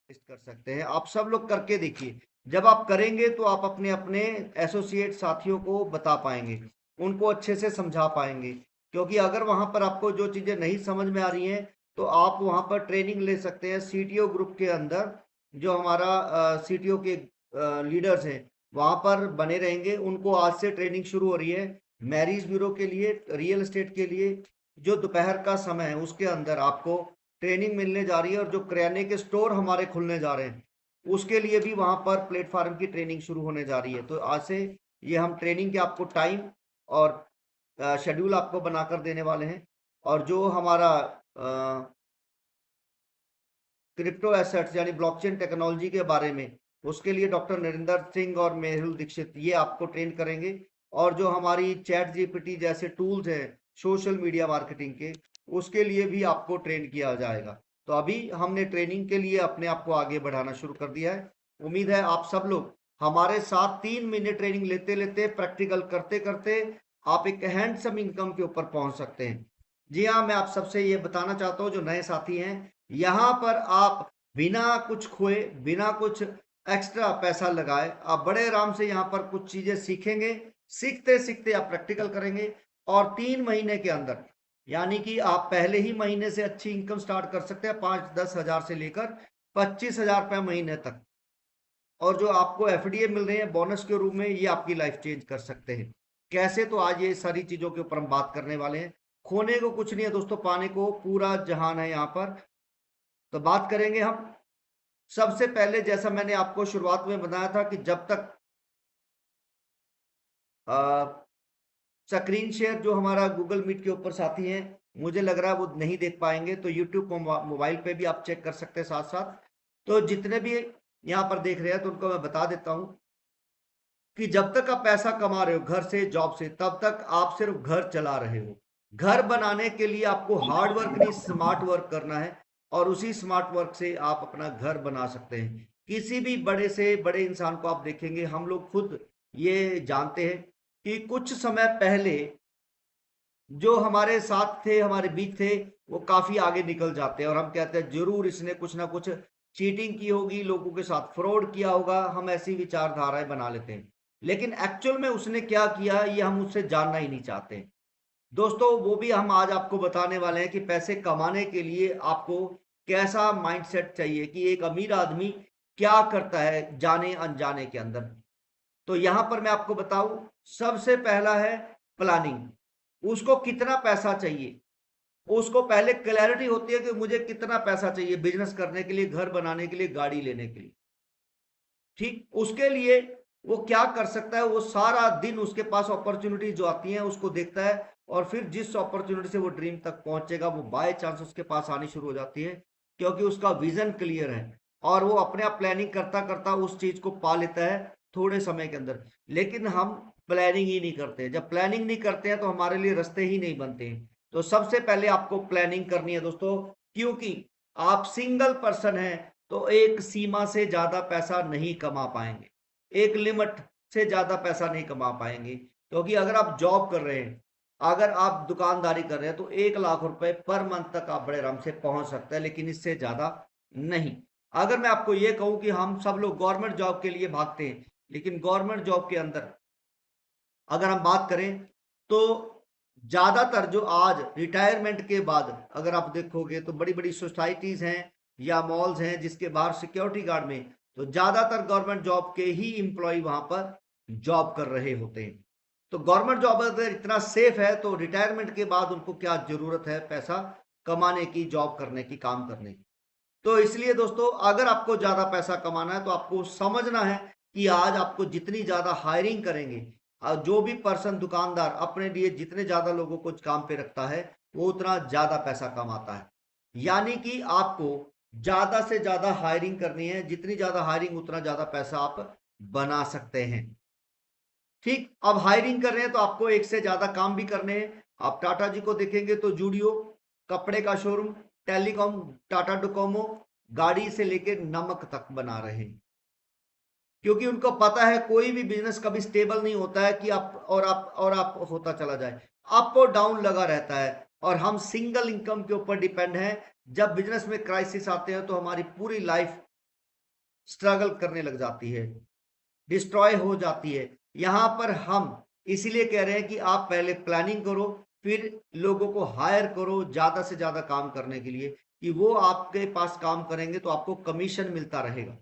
कर सकते हैं। आप सब लोग करके देखिए, जब आप करेंगे तो आप अपने अपने एसोसिएट साथियों को बता पाएंगे, उनको अच्छे से समझा पाएंगे। क्योंकि अगर वहां पर आपको जो चीजें नहीं समझ में आ रही हैं तो आप वहां पर ट्रेनिंग ले सकते हैं सीटीओ ग्रुप के अंदर। जो हमारा सीटीओ के लीडर्स हैं वहां पर बने रहेंगे, उनको आज से ट्रेनिंग शुरू हो रही है मैरिज ब्यूरो के लिए, रियल एस्टेट के लिए। जो दोपहर का समय है उसके अंदर आपको ट्रेनिंग मिलने जा रही है, और जो किराने के स्टोर हमारे खुलने जा रहे हैं उसके लिए भी वहां पर प्लेटफॉर्म की ट्रेनिंग शुरू होने जा रही है। तो आज से ये हम ट्रेनिंग के आपको टाइम और शेड्यूल आपको बनाकर देने वाले हैं। और जो हमारा क्रिप्टो एसेट्स यानी ब्लॉकचेन टेक्नोलॉजी के बारे में, उसके लिए डॉक्टर नरेंद्र सिंह और मेहुल दीक्षित ये आपको ट्रेन करेंगे। और जो हमारी चैट जीपीटी जैसे टूल्स हैं सोशल मीडिया मार्केटिंग के, उसके लिए भी आपको ट्रेन किया जाएगा। तो अभी हमने ट्रेनिंग के लिए अपने आप को आगे बढ़ाना शुरू कर दिया है। उम्मीद है आप सब लोग हमारे साथ 3 महीने ट्रेनिंग लेते लेते, प्रैक्टिकल करते करते आप एक हैंडसम इनकम के ऊपर पहुंच सकते हैं। जी हाँ, मैं आप सबसे ये बताना चाहता हूँ जो नए साथी हैं, यहाँ पर आप बिना कुछ खोए, बिना कुछ एक्स्ट्रा पैसा लगाए, आप बड़े आराम से यहाँ पर कुछ चीजें सीखेंगे। सीखते सीखते आप प्रैक्टिकल करेंगे, और 3 महीने के अंदर, यानी कि आप पहले ही महीने से अच्छी इनकम स्टार्ट कर सकते हैं, 5-10 हजार से लेकर 25 हजार रुपये महीने तक। और जो आपको एफडीए मिल रहे हैं बोनस के रूप में, ये आपकी लाइफ चेंज कर सकते हैं। कैसे? तो आज ये सारी चीजों के ऊपर हम बात करने वाले हैं। खोने को कुछ नहीं है दोस्तों, पाने को पूरा जहान है यहाँ पर। तो बात करेंगे हम। सबसे पहले जैसा मैंने आपको शुरुआत में बताया था कि जब तक स्क्रीन शेयर जो हमारा गूगल मीट के ऊपर साथी हैं, मुझे लग रहा है वो नहीं देख पाएंगे, तो यूट्यूब मोबाइल पे भी आप चेक कर सकते हैं साथ साथ। तो जितने भी यहाँ पर देख रहे हैं तो उनको मैं बता देता हूँ कि जब तक आप पैसा कमा रहे हो घर से, जॉब से, तब तक आप सिर्फ घर चला रहे हो। घर बनाने के लिए आपको हार्ड वर्क नहीं, स्मार्ट वर्क करना है, और उसी स्मार्ट वर्क से आप अपना घर बना सकते हैं। किसी भी बड़े से बड़े इंसान को आप देखेंगे, हम लोग खुद ये जानते हैं कि कुछ समय पहले जो हमारे साथ थे, हमारे बीच थे, वो काफी आगे निकल जाते हैं, और हम कहते हैं जरूर इसने कुछ ना कुछ चीटिंग की होगी, लोगों के साथ फ्रॉड किया होगा, हम ऐसी विचारधाराएं बना लेते हैं। लेकिन एक्चुअल में उसने क्या किया ये हम उससे जानना ही नहीं चाहते। दोस्तों वो भी हम आज आपको बताने वाले हैं कि पैसे कमाने के लिए आपको कैसा माइंडसेट चाहिए, कि एक अमीर आदमी क्या करता है जाने अनजाने के अंदर। तो यहां पर मैं आपको बताऊं, सबसे पहला है प्लानिंग। उसको कितना पैसा चाहिए, उसको पहले क्लैरिटी होती है कि मुझे कितना पैसा चाहिए बिजनेस करने के लिए, घर बनाने के लिए, गाड़ी लेने के लिए। ठीक उसके लिए वो क्या कर सकता है, वो सारा दिन उसके पास अपॉर्चुनिटी जो आती है उसको देखता है, और फिर जिस अपॉर्चुनिटी से वो ड्रीम तक पहुंचेगा वो बाय चांस उसके पास आनी शुरू हो जाती है, क्योंकि उसका विजन क्लियर है, और वो अपने आप प्लानिंग करता करता उस चीज को पा लेता है थोड़े समय के अंदर। लेकिन हम प्लानिंग ही नहीं करते। जब प्लानिंग नहीं करते हैं तो हमारे लिए रास्ते ही नहीं बनते हैं। तो सबसे पहले आपको प्लानिंग करनी है दोस्तों, क्योंकि आप सिंगल पर्सन हैं तो एक सीमा से ज्यादा पैसा नहीं कमा पाएंगे, एक लिमिट से ज्यादा पैसा नहीं कमा पाएंगे। क्योंकि अगर आप जॉब कर रहे हैं, अगर आप दुकानदारी कर रहे हैं, तो 1 लाख रुपए पर मंथ तक आप बड़े आराम से पहुंच सकते हैं, लेकिन इससे ज्यादा नहीं। अगर मैं आपको ये कहूं कि हम सब लोग गवर्नमेंट जॉब के लिए भागते हैं, लेकिन गवर्नमेंट जॉब के अंदर अगर हम बात करें तो ज्यादातर जो आज रिटायरमेंट के बाद अगर आप देखोगे तो बड़ी बड़ी सोसाइटीज हैं या मॉल्स हैं जिसके बाहर सिक्योरिटी गार्ड में, तो ज्यादातर गवर्नमेंट जॉब के ही एम्प्लॉय वहां पर जॉब कर रहे होते हैं। तो गवर्नमेंट जॉब अगर इतना सेफ है तो रिटायरमेंट के बाद उनको क्या जरूरत है पैसा कमाने की, जॉब करने की, काम करने की। तो इसलिए दोस्तों अगर आपको ज्यादा पैसा कमाना है तो आपको समझना है कि आज आपको जितनी ज्यादा हायरिंग करेंगे, जो भी पर्सन दुकानदार अपने लिए जितने ज्यादा लोगों को काम पे रखता है वो उतना ज्यादा पैसा कमाता है। यानी कि आपको ज्यादा से ज्यादा हायरिंग करनी है, जितनी ज्यादा हायरिंग उतना ज्यादा पैसा आप बना सकते हैं। ठीक, अब हायरिंग कर रहे हैं तो आपको एक से ज्यादा काम भी करने हैं। आप टाटा जी को देखेंगे तो जूडियो कपड़े का शोरूम, टेलीकॉम टाटा डोकोमो, गाड़ी से लेकर नमक तक बना रहे हैं। क्योंकि उनको पता है कोई भी बिजनेस कभी स्टेबल नहीं होता है कि आप होता चला जाए, अप और डाउन लगा रहता है, और हम सिंगल इनकम के ऊपर डिपेंड हैं। जब बिजनेस में क्राइसिस आते हैं तो हमारी पूरी लाइफ स्ट्रगल करने लग जाती है, डिस्ट्रॉय हो जाती है। यहाँ पर हम इसीलिए कह रहे हैं कि आप पहले प्लानिंग करो, फिर लोगों को हायर करो ज्यादा से ज्यादा काम करने के लिए, कि वो आपके पास काम करेंगे तो आपको कमीशन मिलता रहेगा।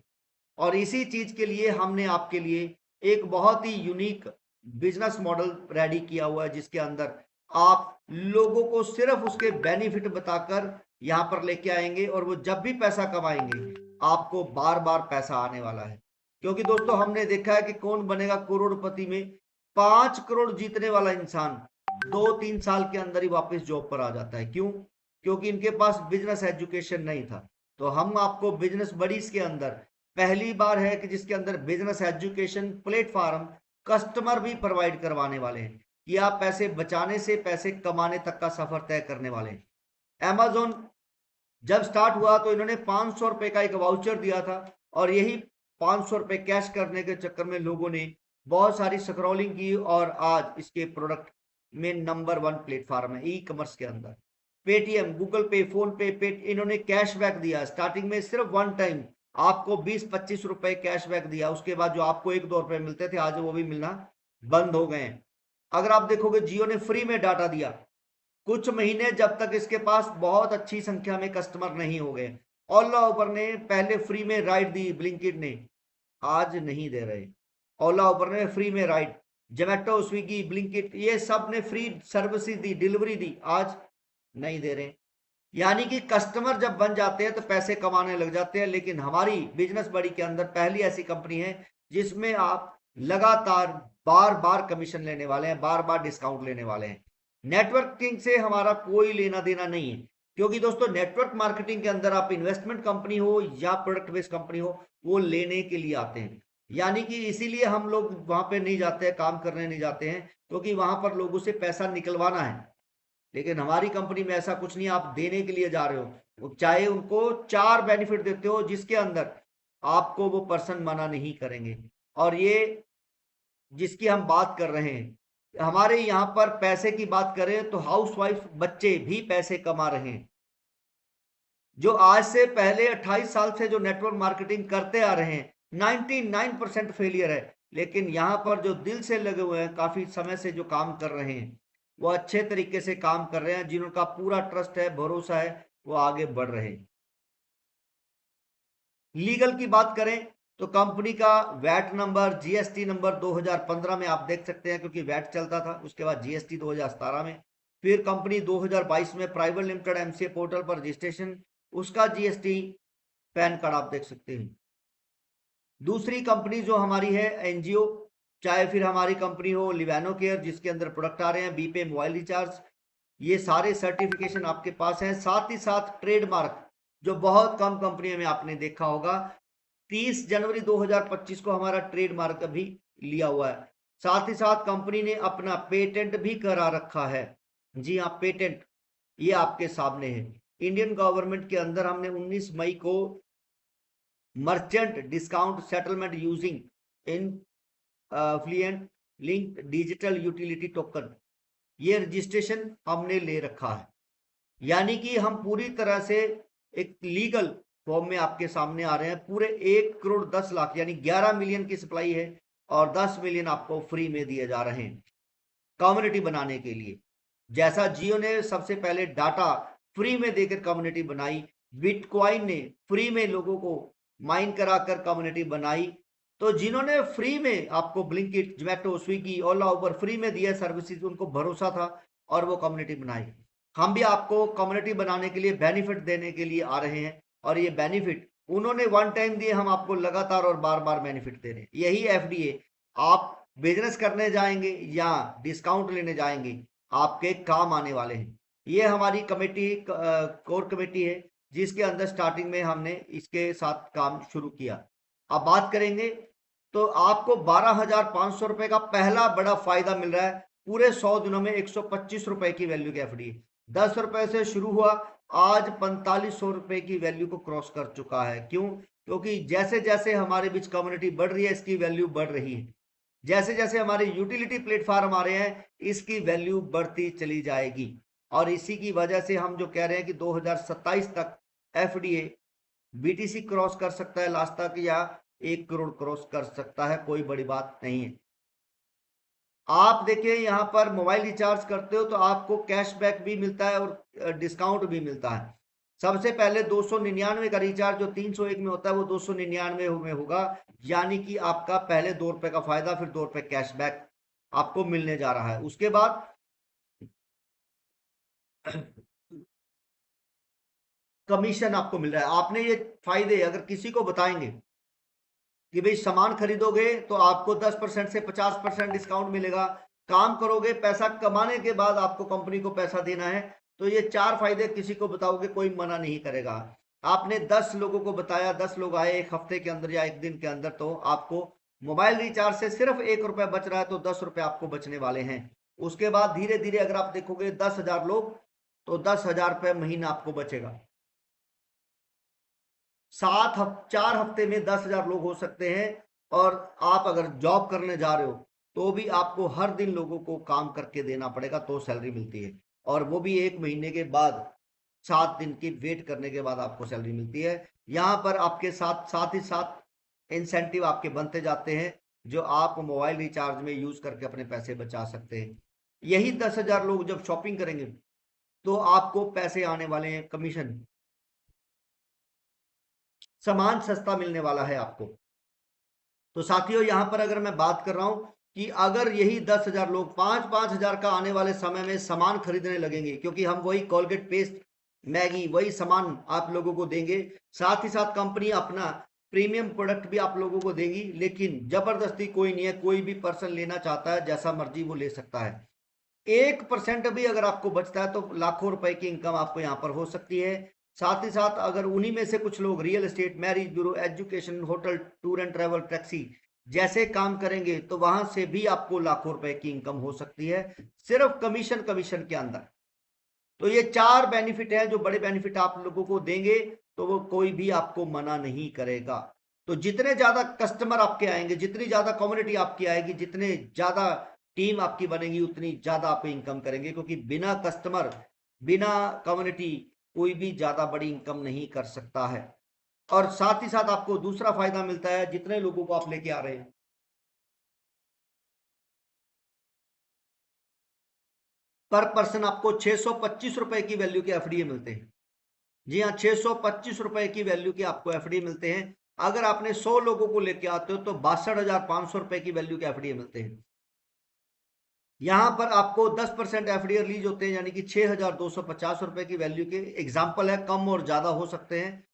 और इसी चीज के लिए हमने आपके लिए एक बहुत ही यूनिक बिजनेस मॉडल रेडी किया हुआ है, जिसके अंदर आप लोगों को सिर्फ उसके बेनिफिट बताकर यहाँ पर लेके आएंगे, और वो जब भी पैसा कमाएंगे आपको बार बार पैसा आने वाला है। क्योंकि दोस्तों हमने देखा है कि कौन बनेगा करोड़पति में, 5 करोड़ जीतने वाला इंसान 2-3 साल के अंदर ही वापस जॉब पर आ जाता है। क्यों? क्योंकि इनके पास बिजनेस एजुकेशन नहीं था। तो हम आपको बिजनेस बडीज के अंदर पहली बार है कि जिसके अंदर बिजनेस एजुकेशन प्लेटफॉर्म कस्टमर भी प्रोवाइड करवाने वाले हैं, कि आप पैसे बचाने से पैसे कमाने तक का सफर तय करने वाले हैं। Amazon जब स्टार्ट हुआ तो इन्होंने 500 रुपए का एक वाउचर दिया था, और यही 500 रुपए कैश करने के चक्कर में लोगों ने बहुत सारी स्क्रॉलिंग की, और आज इसके प्रोडक्ट में नंबर 1 प्लेटफॉर्म है ई कॉमर्स के अंदर। पेटीएम, गूगल पे, फोन पे, इन्होंने कैशबैक दिया। स्टार्टिंग में सिर्फ 1 टाइम आपको 20-25 रुपए कैशबैक दिया, उसके बाद जो आपको 1-2 रुपए मिलते थे आज वो भी मिलना बंद हो गए हैं। अगर आप देखोगे जियो ने फ्री में डाटा दिया कुछ महीने, जब तक इसके पास बहुत अच्छी संख्या में कस्टमर नहीं हो गए। ओला उबर ने पहले फ्री में राइड दी, ब्लिंकिट ने आज नहीं दे रहे। ओला उबर ने फ्री में राइड, जोमेटो, स्विगी, ब्लिंकिट ये सब ने फ्री सर्विसेज दी, डिलीवरी दी, आज नहीं दे रहे। यानी कि कस्टमर जब बन जाते हैं तो पैसे कमाने लग जाते हैं। लेकिन हमारी बिजनेस बड़ी के अंदर पहली ऐसी कंपनी है जिसमें आप लगातार बार बार कमीशन लेने वाले हैं, बार बार डिस्काउंट लेने वाले हैं। नेटवर्किंग से हमारा कोई लेना देना नहीं है, क्योंकि दोस्तों नेटवर्क मार्केटिंग के अंदर आप इन्वेस्टमेंट कंपनी हो या प्रोडक्ट बेस्ड कंपनी हो, वो लेने के लिए आते हैं। यानी कि इसीलिए हम लोग वहां पे नहीं जाते हैं, काम करने नहीं जाते हैं, क्योंकि वहां पर लोगों से पैसा निकलवाना है। लेकिन हमारी कंपनी में ऐसा कुछ नहीं, आप देने के लिए जा रहे हो। चाहे उनको 4 बेनिफिट देते हो जिसके अंदर आपको वो पर्सन मना नहीं करेंगे। और ये जिसकी हम बात कर रहे हैं, हमारे यहाँ पर पैसे की बात करें तो हाउसवाइफ बच्चे भी पैसे कमा रहे हैं। जो आज से पहले 28 साल से जो नेटवर्क मार्केटिंग करते आ रहे हैं, 99% फेलियर है। लेकिन यहाँ पर जो दिल से लगे हुए हैं, काफी समय से जो काम कर रहे हैं, वो अच्छे तरीके से काम कर रहे हैं, जिनका पूरा ट्रस्ट है, भरोसा है, वो आगे बढ़ रहे हैं। लीगल की बात करें तो कंपनी का वैट नंबर, जीएसटी नंबर 2015 में आप देख सकते हैं, क्योंकि वैट चलता था। उसके बाद जीएसटी 2017 में, फिर कंपनी 2022 में प्राइवेट लिमिटेड एमसीए पोर्टल पर रजिस्ट्रेशन, उसका जीएसटी पैन कार्ड आप देख सकते हैं। दूसरी कंपनी जो हमारी है एनजीओ, चाहे फिर हमारी कंपनी हो लिवानो केयर जिसके अंदर प्रोडक्ट आ रहे हैं, बीपे मोबाइल रिचार्ज, ये सारे सर्टिफिकेशन आपके पास हैं। साथ ही साथ ट्रेडमार्क जो बहुत कम कंपनियों में आपने देखा होगा, 30 जनवरी 2025 को हमारा ट्रेडमार्क भी लिया हुआ है। साथ ही साथ कंपनी ने अपना पेटेंट भी करा रखा है। जी हाँ, पेटेंट ये आपके सामने है। इंडियन गवर्नमेंट के अंदर हमने 19 मई को merchant discount settlement using influent link digital utility token, ये रजिस्ट्रेशन हमने ले रखा है। यानी कि हम पूरी तरह से एक लीगल फॉर्म में आपके सामने आ रहे हैं। पूरे 1 करोड़ 10 लाख यानी 11 मिलियन की सप्लाई है, और 10 मिलियन आपको फ्री में दिए जा रहे हैं कम्युनिटी बनाने के लिए। जैसा जियो ने सबसे पहले डाटा फ्री में देकर कम्युनिटी बनाई, बिटकॉइन ने फ्री में लोगों को माइन कराकर कम्युनिटी बनाई, तो जिन्होंने फ्री में आपको ब्लिंकिट, जोमेटो, स्विगी, ओला, उबर फ्री में दिया सर्विसेज, उनको भरोसा था और वो कम्युनिटी बनाई। हम भी आपको कम्युनिटी बनाने के लिए बेनिफिट देने के लिए आ रहे हैं, और ये बेनिफिट उन्होंने 1 टाइम दिए, हम आपको लगातार और बार बार बेनिफिट दे रहे हैं। यही एफडीए, आप बिजनेस करने जाएंगे या डिस्काउंट लेने जाएंगे, आपके काम आने वाले हैं। ये हमारी कमेटी कोर कमेटी है, जिसके अंदर स्टार्टिंग में हमने इसके साथ काम शुरू किया। अब बात करेंगे तो आपको 12,500 रुपए का पहला बड़ा फायदा मिल रहा है। पूरे 100 दिनों में 125 रुपए की वैल्यू की एफडी, 10 रुपए से शुरू हुआ, आज 4500 रुपए की वैल्यू को क्रॉस कर चुका है। क्यों? क्योंकि जैसे जैसे हमारे बीच कम्युनिटी बढ़ रही है, इसकी वैल्यू बढ़ रही है। जैसे जैसे हमारे यूटिलिटी प्लेटफॉर्म आ रहे हैं, इसकी वैल्यू बढ़ती चली जाएगी। और इसी की वजह से हम जो कह रहे हैं कि 2027 तक एफडीए बीटीसी क्रॉस कर सकता है लास्ट तक, या 1 करोड़ क्रॉस कर सकता है, कोई बड़ी बात नहीं है। आप देखिए यहाँ पर मोबाइल रिचार्ज करते हो तो आपको कैशबैक भी मिलता है और डिस्काउंट भी मिलता है। सबसे पहले 299 का रिचार्ज जो 301 में होता है वो 299 में होगा, यानी कि आपका पहले 2 रुपए का फायदा, फिर 2 रुपए कैशबैक आपको मिलने जा रहा है। उसके बाद कमीशन आपको मिल रहा है। आपने ये फायदे अगर किसी को बताएंगे कि भाई सामान खरीदोगे तो आपको 10% से 50% डिस्काउंट मिलेगा, काम करोगे पैसा कमाने के बाद आपको कंपनी को पैसा देना है, तो ये 4 फायदे किसी को बताओगे कोई मना नहीं करेगा। आपने 10 लोगों को बताया, 10 लोग आए एक हफ्ते के अंदर या एक दिन के अंदर, तो आपको मोबाइल रिचार्ज से सिर्फ 1 रुपया बच रहा है, तो 10 रुपए आपको बचने वाले हैं। उसके बाद धीरे धीरे अगर आप देखोगे 10,000 लोग, तो 10,000 रुपये महीना आपको बचेगा। 4 हफ्ते में 10,000 लोग हो सकते हैं। और आप अगर जॉब करने जा रहे हो तो भी आपको हर दिन लोगों को काम करके देना पड़ेगा, तो सैलरी मिलती है। और वो भी 1 महीने के बाद, 7 दिन की वेट करने के बाद आपको सैलरी मिलती है। यहाँ पर आपके साथ साथ ही साथ इंसेंटिव आपके बनते जाते हैं, जो आप मोबाइल रिचार्ज में यूज करके अपने पैसे बचा सकते हैं। यही 10,000 लोग जब शॉपिंग करेंगे तो आपको पैसे आने वाले हैं कमीशन, सामान सस्ता मिलने वाला है आपको। तो साथियों यहां पर अगर मैं बात कर रहा हूं कि अगर यही 10,000 लोग 5-5 हजार का आने वाले समय में सामान खरीदने लगेंगे, क्योंकि हम वही कोलगेट पेस्ट, मैगी, वही सामान आप लोगों को देंगे, साथ ही साथ कंपनी अपना प्रीमियम प्रोडक्ट भी आप लोगों को देगी, लेकिन जबरदस्ती कोई नहीं है, कोई भी पर्सन लेना चाहता है जैसा मर्जी वो ले सकता है। 1% भी अगर आपको बचता है तो लाखों रुपए की इनकम आपको यहाँ पर हो सकती है। साथ ही साथ अगर उन्हीं में से कुछ लोग real estate, marriage bureau, education, hotel, tour and travel, taxi जैसे काम करेंगे तो वहां से भी आपको लाखों रुपए की इनकम हो सकती है, सिर्फ कमीशन कमीशन के अंदर। तो ये 4 बेनिफिट है जो बड़े बेनिफिट आप लोगों को देंगे, तो वो कोई भी आपको मना नहीं करेगा। तो जितने ज्यादा कस्टमर आपके आएंगे, जितनी ज्यादा कम्युनिटी आपकी आएगी, जितने ज्यादा टीम आपकी बनेगी, उतनी ज्यादा आप इनकम करेंगे, क्योंकि बिना कस्टमर, बिना कम्युनिटी कोई भी ज्यादा बड़ी इनकम नहीं कर सकता है। और साथ ही साथ आपको दूसरा फायदा मिलता है, जितने लोगों को आप लेके आ रहे हैं, पर पर्सन आपको 625 रुपए की वैल्यू के एफडीए मिलते हैं। जी हाँ, 625 रुपए की वैल्यू के आपको एफडी मिलते हैं। अगर आपने 100 लोगों को लेके आते हो तो 62,500 रुपए की वैल्यू के एफडीए मिलते हैं। यहां पर आपको 10% एफडी रिलीज होते हैं, यानी कि 6,250 रुपए की वैल्यू के। एग्जाम्पल है, कम और ज्यादा हो सकते हैं,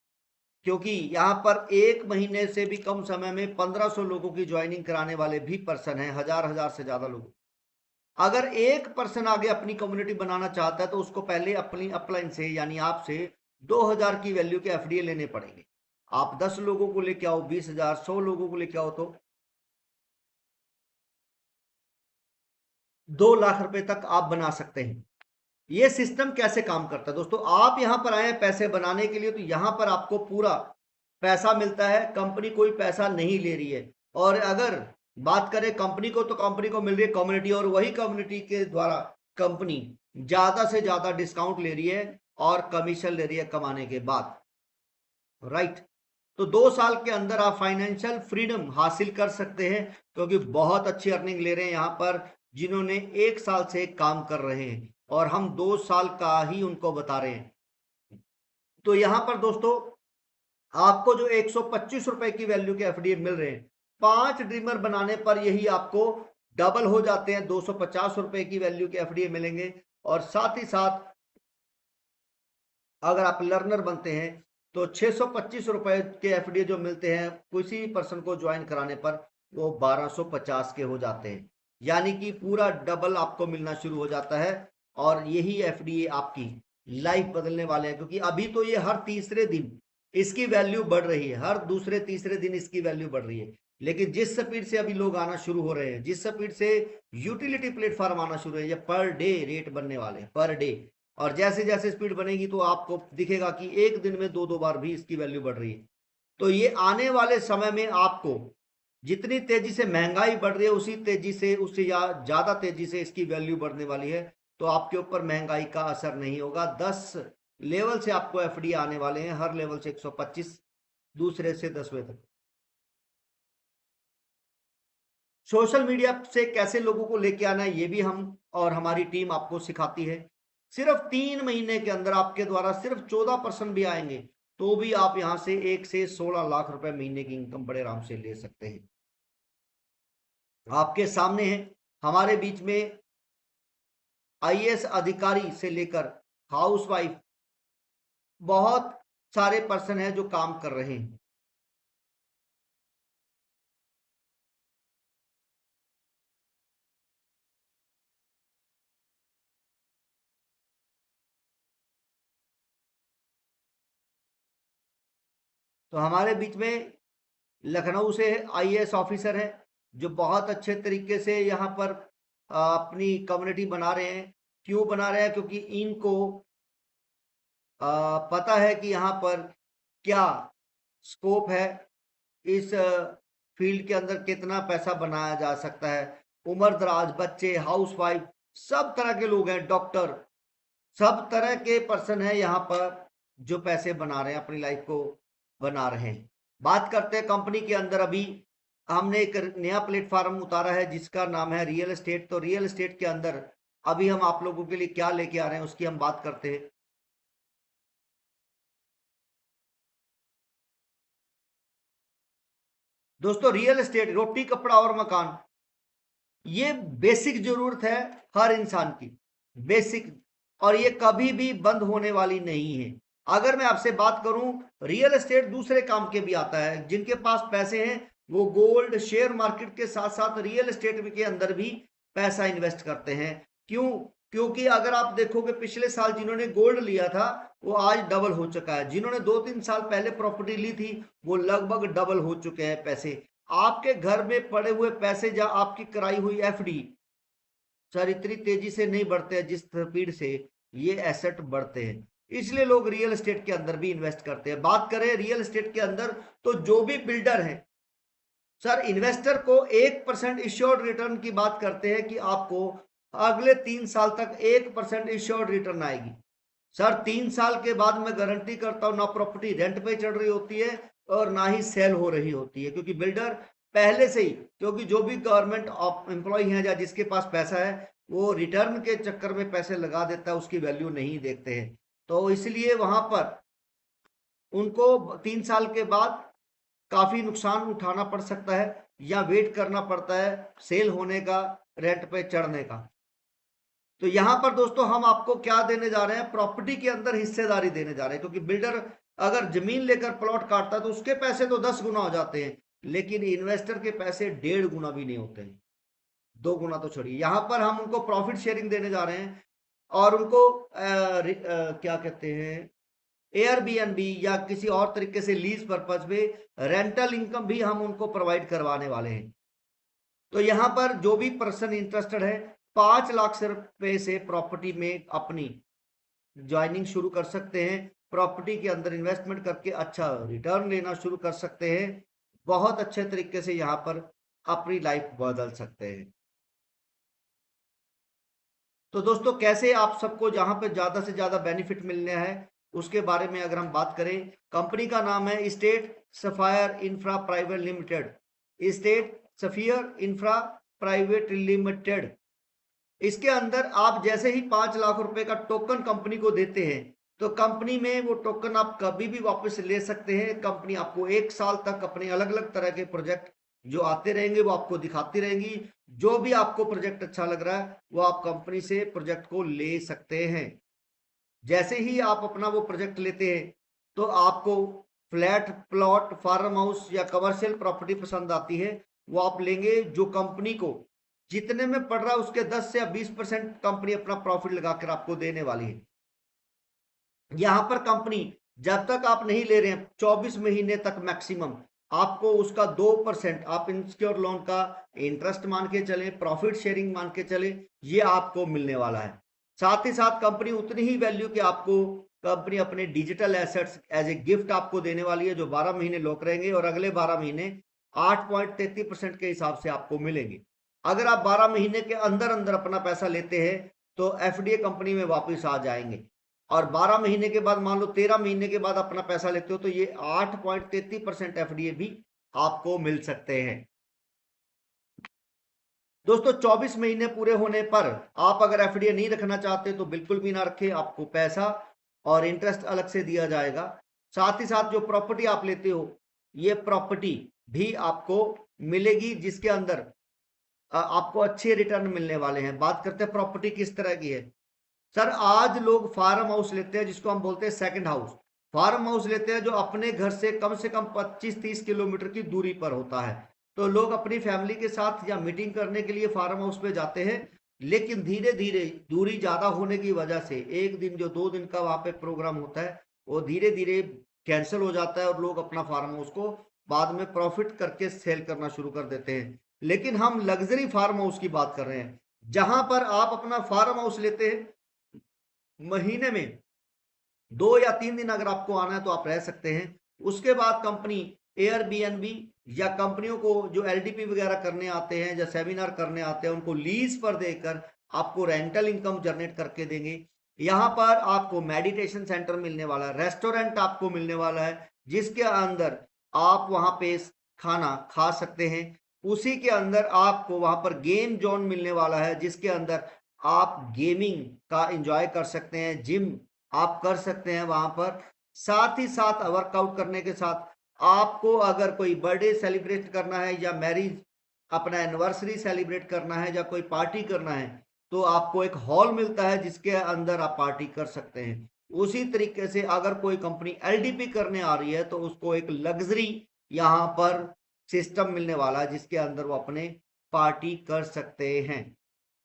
क्योंकि यहाँ पर 1 महीने से भी कम समय में 1,500 लोगों की ज्वाइनिंग कराने वाले भी पर्सन हैं, हजार से ज्यादा लोग। अगर एक पर्सन आगे अपनी कम्युनिटी बनाना चाहता है तो उसको पहले अपनी अपलाइन से, यानी आपसे 2,000 की वैल्यू के एफडीए लेने पड़ेंगे। आप 10 लोगों को लेके आओ, 20,000, 100 लोगों को लेके आओ तो 2 लाख रुपए तक आप बना सकते हैं। ये सिस्टम कैसे काम करता है दोस्तों, आप यहां पर आए पैसे बनाने के लिए, तो यहां पर आपको पूरा पैसा मिलता है, कंपनी कोई पैसा नहीं ले रही है। और अगर बात करें कंपनी को, तो कंपनी को मिल रही है कम्युनिटी, और वही कम्युनिटी के द्वारा कंपनी ज्यादा से ज्यादा डिस्काउंट ले रही है और कमीशन ले रही है कमाने के बाद, राइट। तो 2 साल के अंदर आप फाइनेंशियल फ्रीडम हासिल कर सकते हैं, क्योंकि बहुत अच्छी अर्निंग ले रहे हैं यहाँ पर जिन्होंने 1 साल से काम कर रहे हैं, और हम 2 साल का ही उनको बता रहे हैं। तो यहाँ पर दोस्तों आपको जो 125 रुपए की वैल्यू के एफडीए मिल रहे हैं, 5 ड्रीमर बनाने पर यही आपको डबल हो जाते हैं, 250 रुपए की वैल्यू के एफडीए मिलेंगे। और साथ ही साथ अगर आप लर्नर बनते हैं तो 625 रुपए के एफडीए जो मिलते हैं किसी पर्सन को ज्वाइन कराने पर, वो 1250 के हो जाते हैं, यानी कि पूरा डबल आपको मिलना शुरू हो जाता है। और यही एफडीए आपकी लाइफ बदलने वाले हैं, क्योंकि अभी तो ये हर तीसरे दिन इसकी वैल्यू बढ़ रही है, हर दूसरे तीसरे दिन इसकी वैल्यू बढ़ रही है। लेकिन जिस स्पीड से अभी लोग आना शुरू हो रहे हैं, जिस स्पीड से यूटिलिटी प्लेटफॉर्म आना शुरू है, ये पर डे रेट बनने वाले हैं, पर डे। और जैसे जैसे स्पीड बनेगी तो आपको दिखेगा कि एक दिन में 2-2 बार भी इसकी वैल्यू बढ़ रही है। तो ये आने वाले समय में आपको जितनी तेजी से महंगाई बढ़ रही है, उसी तेजी से, उससे या ज्यादा तेजी से इसकी वैल्यू बढ़ने वाली है। तो आपके ऊपर महंगाई का असर नहीं होगा। 10 लेवल से आपको एफडी आने वाले हैं, हर लेवल से 125, दूसरे से 10वें तक। सोशल मीडिया से कैसे लोगों को लेके आना है ये भी हम और हमारी टीम आपको सिखाती है। सिर्फ 3 महीने के अंदर आपके द्वारा सिर्फ 14% भी आएंगे तो भी आप यहां से 1 से 16 लाख रुपए महीने की इनकम बड़े आराम से ले सकते हैं। आपके सामने है, हमारे बीच में आईएएस अधिकारी से लेकर हाउसवाइफ बहुत सारे पर्सन हैं जो काम कर रहे हैं। तो हमारे बीच में लखनऊ से आईएएस ऑफिसर है जो बहुत अच्छे तरीके से यहाँ पर अपनी कम्युनिटी बना रहे हैं। क्यों बना रहे हैं? क्योंकि इनको पता है कि यहाँ पर क्या स्कोप है, इस फील्ड के अंदर कितना पैसा बनाया जा सकता है। उम्र दराज बच्चे, हाउसवाइफ, सब तरह के लोग हैं, डॉक्टर, सब तरह के पर्सन है यहाँ पर जो पैसे बना रहे हैं, अपनी लाइफ को बना रहे हैं। बात करते हैं कंपनी के अंदर। अभी हमने एक नया प्लेटफॉर्म उतारा है जिसका नाम है रियल एस्टेट। तो रियल एस्टेट के अंदर अभी हम आप लोगों के लिए क्या लेके आ रहे हैं उसकी हम बात करते हैं। दोस्तों, रियल एस्टेट रोटी कपड़ा और मकान, ये बेसिक जरूरत है हर इंसान की, बेसिक, और ये कभी भी बंद होने वाली नहीं है। अगर मैं आपसे बात करूं, रियल एस्टेट दूसरे काम के भी आता है। जिनके पास पैसे हैं वो गोल्ड, शेयर मार्केट के साथ साथ रियल एस्टेट के अंदर भी पैसा इन्वेस्ट करते हैं। क्यों? क्योंकि अगर आप देखोगे पिछले साल जिन्होंने गोल्ड लिया था वो आज डबल हो चुका है। जिन्होंने 2-3 साल पहले प्रॉपर्टी ली थी वो लगभग डबल हो चुके हैं पैसे। आपके घर में पड़े हुए पैसे या आपकी कराई हुई एफडी सर इतनी तेजी से नहीं बढ़ते हैं जिस स्पीड से ये एसेट बढ़ते हैं। इसलिए लोग रियल एस्टेट के अंदर भी इन्वेस्ट करते हैं। बात करें रियल एस्टेट के अंदर तो जो भी बिल्डर है सर, इन्वेस्टर को 1% इश्योर्ड रिटर्न की बात करते हैं कि आपको अगले 3 साल तक 1% इश्योर्ड रिटर्न आएगी। सर 3 साल के बाद मैं गारंटी करता हूं ना प्रॉपर्टी रेंट पे चढ़ रही होती है और ना ही सेल हो रही होती है, क्योंकि बिल्डर पहले से ही, क्योंकि जो भी गवर्नमेंट एम्प्लॉय है या जिसके पास पैसा है वो रिटर्न के चक्कर में पैसे लगा देता है, उसकी वैल्यू नहीं देखते हैं। तो इसलिए वहां पर उनको 3 साल के बाद काफी नुकसान उठाना पड़ सकता है या वेट करना पड़ता है सेल होने का, रेंट पे चढ़ने का। तो यहां पर दोस्तों हम आपको क्या देने जा रहे हैं? प्रॉपर्टी के अंदर हिस्सेदारी देने जा रहे हैं। क्योंकि बिल्डर अगर जमीन लेकर प्लॉट काटता है तो उसके पैसे तो 10 गुना हो जाते हैं, लेकिन इन्वेस्टर के पैसे 1.5 गुना भी नहीं होते हैं। 2 गुना तो छोड़िए, यहां पर हम उनको प्रॉफिट शेयरिंग देने जा रहे हैं और उनको क्या कहते हैं, एयरबीएनबी या किसी और तरीके से लीज पर्पज में रेंटल इनकम भी हम उनको प्रोवाइड करवाने वाले हैं। तो यहां पर जो भी पर्सन इंटरेस्टेड है 5 लाख रुपए से प्रॉपर्टी में अपनी ज्वाइनिंग शुरू कर सकते हैं। प्रॉपर्टी के अंदर इन्वेस्टमेंट करके अच्छा रिटर्न लेना शुरू कर सकते हैं। बहुत अच्छे तरीके से यहां पर अपनी लाइफ बदल सकते हैं। तो दोस्तों, कैसे आप सबको जहां पे ज्यादा से ज्यादा बेनिफिट मिलने हैं उसके बारे में अगर हम बात करें, कंपनी का नाम है state sapphire infra private limited. State sphere infra private limited. इसके अंदर आप जैसे ही 5 लाख रुपए का टोकन कंपनी को देते हैं तो कंपनी में वो टोकन आप कभी भी वापस ले सकते हैं। कंपनी आपको 1 साल तक अपने अलग अलग तरह के प्रोजेक्ट जो आते रहेंगे वो आपको दिखाती रहेंगी। जो भी आपको प्रोजेक्ट अच्छा लग रहा है वो आप कंपनी से प्रोजेक्ट को ले सकते हैं। जैसे ही आप अपना वो प्रोजेक्ट लेते हैं तो आपको फ्लैट, प्लॉट, फार्म हाउस या कमर्शियल प्रॉपर्टी पसंद आती है वो आप लेंगे। जो कंपनी को जितने में पड़ रहा है उसके 10 से 20% कंपनी अपना प्रॉफिट लगाकर आपको देने वाली है। यहां पर कंपनी जब तक आप नहीं ले रहे हैं 24 महीने तक मैक्सिमम आपको उसका 2% आप इनसिक्योर लोन का इंटरेस्ट मान के चले, प्रॉफिट शेयरिंग मान के चले, ये आपको मिलने वाला है। साथ ही साथ कंपनी उतनी ही वैल्यू की आपको कंपनी अपने digital assets as a gift आपको देने वाली है जो 12 महीने लॉक रहेंगे और अगले 12 महीने 8.33% के हिसाब से आपको मिलेंगे। अगर आप 12 महीने के अंदर अंदर अपना पैसा लेते हैं तो एफडीए कंपनी में वापस आ जाएंगे और 12 महीने के बाद मान लो 13 महीने के बाद अपना पैसा लेते हो तो ये 8.33% एफडीए भी आपको मिल सकते हैं। दोस्तों 24 महीने पूरे होने पर आप अगर एफडीए नहीं रखना चाहते तो बिल्कुल भी ना रखें, आपको पैसा और इंटरेस्ट अलग से दिया जाएगा। साथ ही साथ जो प्रॉपर्टी आप लेते हो ये प्रॉपर्टी भी आपको मिलेगी, जिसके अंदर आपको अच्छे रिटर्न मिलने वाले हैं। बात करते हैं प्रॉपर्टी किस तरह की है। सर आज लोग फार्म हाउस लेते हैं, जिसको हम बोलते हैं सेकंड हाउस। फार्म हाउस लेते हैं जो अपने घर से कम 25-30 किलोमीटर की दूरी पर होता है। तो लोग अपनी फैमिली के साथ या मीटिंग करने के लिए फार्म हाउस पे जाते हैं, लेकिन धीरे धीरे दूरी ज्यादा होने की वजह से एक दिन जो 2 दिन का वहां पे प्रोग्राम होता है वो धीरे धीरे कैंसिल हो जाता है और लोग अपना फार्म हाउस को बाद में प्रॉफिट करके सेल करना शुरू कर देते हैं। लेकिन हम लग्जरी फार्म हाउस की बात कर रहे हैं, जहां पर आप अपना फार्म हाउस लेते हैं, महीने में 2 या 3 दिन अगर आपको आना है तो आप रह सकते हैं। उसके बाद कंपनी एयरबीएनबी या कंपनियों को जो एलडीपी वगैरह करने आते हैं या सेमिनार करने आते हैं उनको लीज पर देकर आपको रेंटल इनकम जनरेट करके देंगे। यहाँ पर आपको मेडिटेशन सेंटर मिलने वाला है, रेस्टोरेंट आपको मिलने वाला है जिसके अंदर आप वहां पे खाना खा सकते हैं। उसी के अंदर आपको वहां पर गेम जोन मिलने वाला है जिसके अंदर आप गेमिंग का एंजॉय कर सकते हैं, जिम आप कर सकते हैं वहां पर। साथ ही साथ वर्कआउट करने के साथ आपको अगर कोई बर्थडे सेलिब्रेट करना है या मैरिज अपना एनिवर्सरी सेलिब्रेट करना है या कोई पार्टी करना है तो आपको एक हॉल मिलता है जिसके अंदर आप पार्टी कर सकते हैं। उसी तरीके से अगर कोई कंपनी एलडीपी करने आ रही है तो उसको एक लग्जरी यहाँ पर सिस्टम मिलने वाला है जिसके अंदर वो अपने पार्टी कर सकते हैं।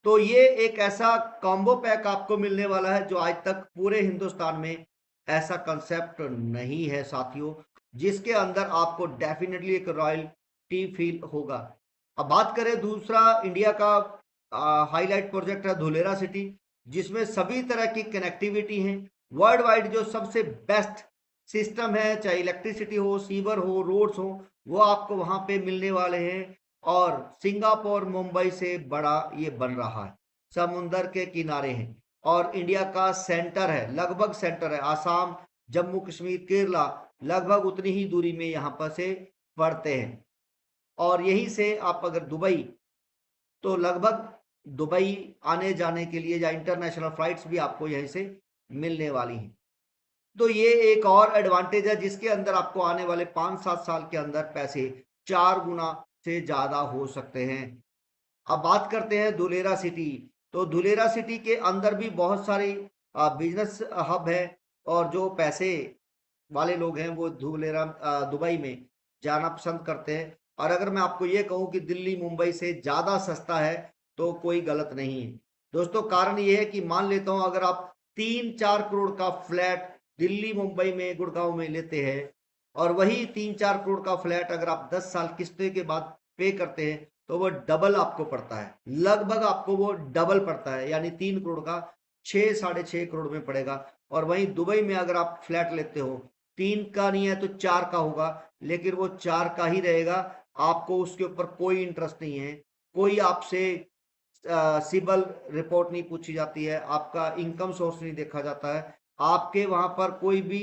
तो ये एक ऐसा कॉम्बो पैक आपको मिलने वाला है जो आज तक पूरे हिंदुस्तान में ऐसा कंसेप्ट नहीं है साथियों, जिसके अंदर आपको डेफिनेटली एक रॉयल्टी फील होगा। अब बात करें दूसरा इंडिया का हाईलाइट प्रोजेक्ट है धुलेरा सिटी, जिसमें सभी तरह की कनेक्टिविटी है। वर्ल्ड वाइड जो सबसे बेस्ट सिस्टम है, चाहे इलेक्ट्रिसिटी हो, सीवर हो, रोड्स हो, वो आपको वहां पे मिलने वाले हैं। और सिंगापुर मुंबई से बड़ा ये बन रहा है, समुंदर के किनारे है और इंडिया का सेंटर है, लगभग सेंटर है। आसाम, जम्मू कश्मीर, केरला लगभग उतनी ही दूरी में यहाँ पर से पड़ते हैं। और यहीं से आप अगर दुबई, तो लगभग दुबई आने जाने के लिए या इंटरनेशनल फ्लाइट्स भी आपको यहीं से मिलने वाली हैं। तो ये एक और एडवांटेज है जिसके अंदर आपको आने वाले 5-7 साल के अंदर पैसे 4 गुना से ज्यादा हो सकते हैं। अब बात करते हैं धुलेरा सिटी। तो धुलेरा सिटी के अंदर भी बहुत सारी बिजनेस हब है और जो पैसे वाले लोग हैं वो दुबई में जाना पसंद करते हैं। और अगर मैं आपको ये कहूँ कि दिल्ली मुंबई से ज्यादा सस्ता है तो कोई गलत नहीं है दोस्तों। कारण ये है कि मान लेता हूँ अगर आप 3-4 करोड़ का फ्लैट दिल्ली मुंबई में गुड़गांव में लेते हैं और वही 3-4 करोड़ का फ्लैट अगर आप 10 साल किस्तें के बाद पे करते हैं तो वो डबल आपको पड़ता है, लगभग आपको वो डबल पड़ता है, यानी 3 करोड़ का 6-6.5 करोड़ में पड़ेगा। और वहीं दुबई में अगर आप फ्लैट लेते हो 3 का नहीं है तो 4 का होगा, लेकिन वो 4 का ही रहेगा। आपको उसके ऊपर कोई इंटरेस्ट नहीं है, कोई आपसे सिबल रिपोर्ट नहीं पूछी जाती है, आपका इनकम सोर्स नहीं देखा जाता है, आपके वहां पर कोई भी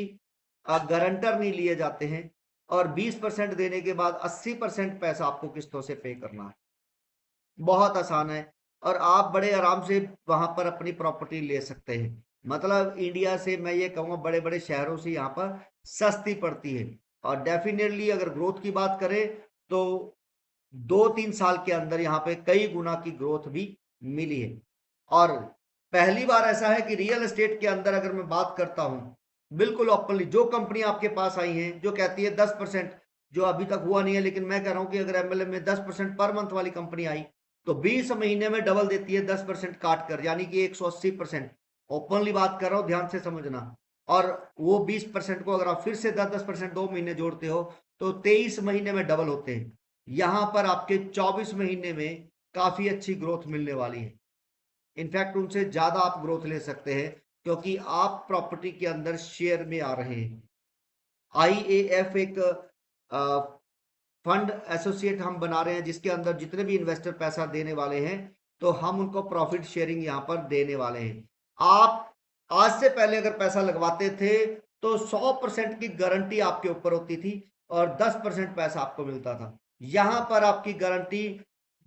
गारंटर नहीं लिए जाते हैं और 20% देने के बाद 80% पैसा आपको किस्तों से पे करना है। बहुत आसान है और आप बड़े आराम से वहां पर अपनी प्रॉपर्टी ले सकते हैं। मतलब इंडिया से मैं ये कहूँगा बड़े बड़े शहरों से यहाँ पर सस्ती पड़ती है। और डेफिनेटली अगर ग्रोथ की बात करें तो 2-3 साल के अंदर यहाँ पे कई गुना की ग्रोथ भी मिली है। और पहली बार ऐसा है कि रियल एस्टेट के अंदर अगर मैं बात करता हूँ बिल्कुल ओपनली, जो कंपनी आपके पास आई है जो कहती है 10%, जो अभी तक हुआ नहीं है, लेकिन मैं कह रहा हूँ कि अगर एमएलएम में 10% पर मंथ वाली कंपनी आई तो 20 महीने में डबल देती है 10% काट कर, यानी कि 180%। ओपनली बात कर रहा हूँ, ध्यान से समझना। और वो 20% को अगर आप फिर से 10-10% 2 महीने जोड़ते हो तो 23 महीने में डबल होते हैं। यहां पर आपके 24 महीने में काफी अच्छी ग्रोथ मिलने वाली है। इनफैक्ट उनसे ज्यादा आप ग्रोथ ले सकते हैं क्योंकि आप प्रॉपर्टी के अंदर शेयर में आ रहे हैं। आईएएफ एक फंड एसोसिएट हम बना रहे हैं जिसके अंदर जितने भी इन्वेस्टर पैसा देने वाले हैं तो हम उनको प्रॉफिट शेयरिंग यहां पर देने वाले हैं। आप आज से पहले अगर पैसा लगवाते थे तो 100% की गारंटी आपके ऊपर होती थी और 10% पैसा आपको मिलता था। यहां पर आपकी गारंटी